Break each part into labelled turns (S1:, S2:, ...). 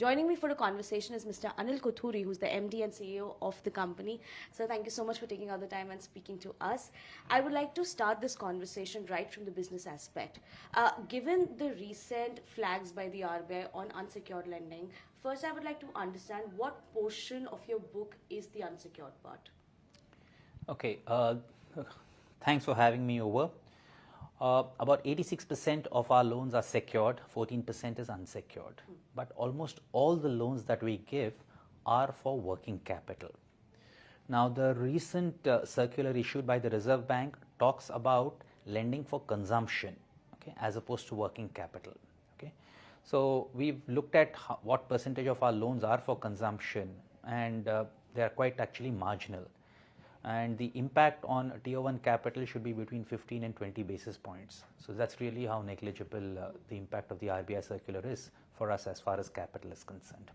S1: Joining me for a conversation is Mr. Anil Kothuri, who's the MD and CEO of the company. So thank you so much for taking out the time and speaking to us. I would like to start this conversation right from the business aspect. Given the recent flags by the RBI on unsecured lending, first I would like to understand what portion of your book is the unsecured part?
S2: Okay, thanks for having me over. About 86% of our loans are secured, 14% is unsecured. But almost all the loans that we give are for working capital. Now, the recent circular issued by the Reserve Bank talks about lending for consumption, okay, as opposed to working capital. Okay, so we've looked at what percentage of our loans are for consumption, and they are quite actually marginal. And the impact on tier 1 capital should be between 15 and 20 basis points. So that's really how negligible the impact of the RBI circular is for us as far as capital is concerned.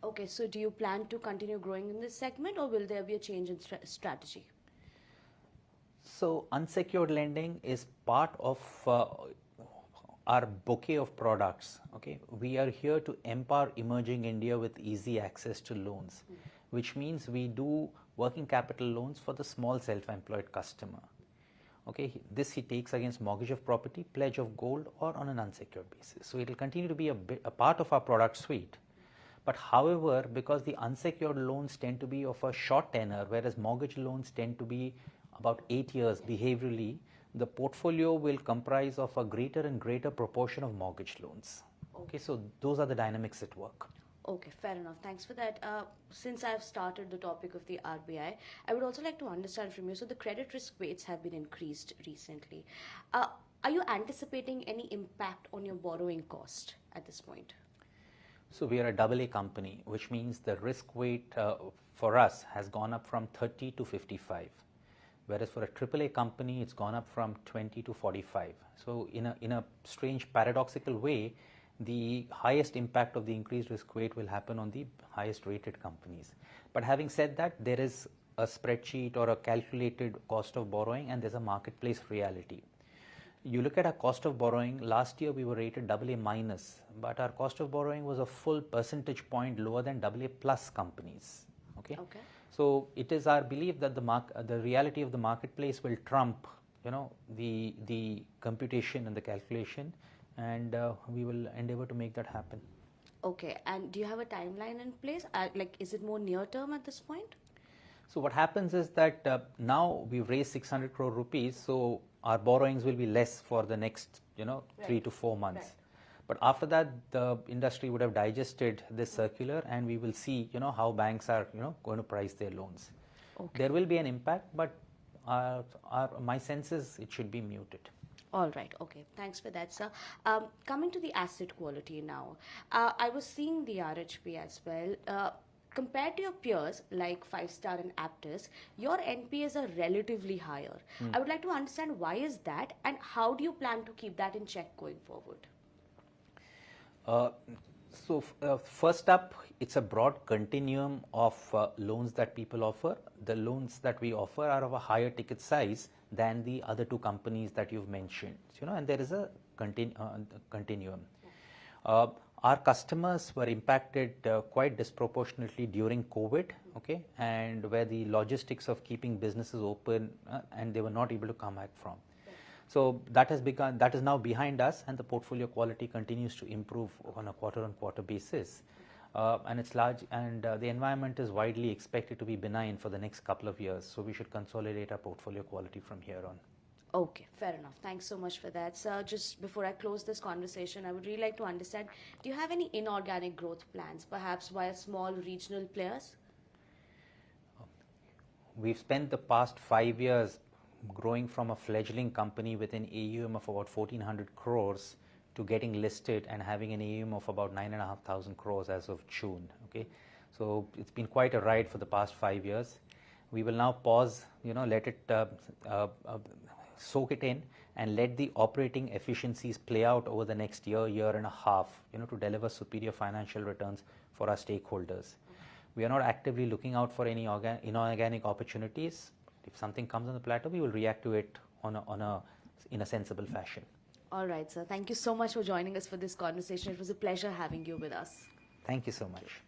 S1: Okay, so do you plan to continue growing in this segment, or will there be a change in strategy?
S2: So unsecured lending is part of our bouquet of products. Okay, we are here to empower emerging India with easy access to loans, which means we do working capital loans for the small self-employed customer. Okay, this he takes against mortgage of property, pledge of gold, or on an unsecured basis. So it will continue to be a part of our product suite. But however, because the unsecured loans tend to be of a short tenor, whereas mortgage loans tend to be about 8 years behaviorally, the portfolio will comprise of a greater and greater proportion of mortgage loans. Okay, so those are the dynamics at work.
S1: Okay, fair enough. Thanks for that. Since I've started the topic of the RBI, I would also like to understand from you, so the credit risk weights have been increased recently. Are you anticipating any impact on your borrowing cost at this point?
S2: So we are a AA company, which means the risk weight for us has gone up from 30 to 55. Whereas for a AAA company, it's gone up from 20 to 45. So in a strange paradoxical way, the highest impact of the increased risk weight will happen on the highest rated companies. But having said that, there is a spreadsheet or a calculated cost of borrowing, and there's a marketplace reality. You look at our cost of borrowing, last year we were rated AA minus, but our cost of borrowing was a full percentage point lower than AA plus companies. Okay. So it is our belief that the reality of the marketplace will trump, the computation and the calculation, and we will endeavor to make that happen.
S1: Okay, and do you have a timeline in place? Is it more near term at this point?
S2: So what happens is that now we've raised 600 crore rupees, so our borrowings will be less for the next, 3 to 4 months. Right. But after that, the industry would have digested this circular, and we will see, how banks are, going to price their loans. Okay. There will be an impact, but my sense is it should be muted.
S1: All right. Okay. Thanks for that, sir. Coming to the asset quality now, I was seeing the RHP as well. Compared to your peers like 5-Star and Aptus, your NPAs are relatively higher. I would like to understand why is that, and how do you plan to keep that in check going forward?
S2: First up, it's a broad continuum of loans that people offer. The loans that we offer are of a higher ticket size than the other two companies that you've mentioned, and there is a continuum. Our customers were impacted quite disproportionately during COVID, okay, and where the logistics of keeping businesses open and they were not able to come back from. So that is now behind us, and the portfolio quality continues to improve on a quarter-on-quarter basis. And it's large, and the environment is widely expected to be benign for the next couple of years. So we should consolidate our portfolio quality from here on.
S1: Okay, fair enough. Thanks so much for that. Sir, just before I close this conversation, I would really like to understand, do you have any inorganic growth plans, perhaps via small regional players?
S2: We've spent the past 5 years growing from a fledgling company with an AUM of about 1,400 crores to getting listed and having an AUM of about 9,500 crores as of June. Okay, so it's been quite a ride for the past 5 years. We will now pause, let it soak it in, and let the operating efficiencies play out over the next year and a half, to deliver superior financial returns for our stakeholders. We are not actively looking out for any inorganic opportunities. If something comes on the platter, we will react to it in a sensible fashion.
S1: All right, sir. Thank you so much for joining us for this conversation. It was a pleasure having you with us.
S2: Thank you so much.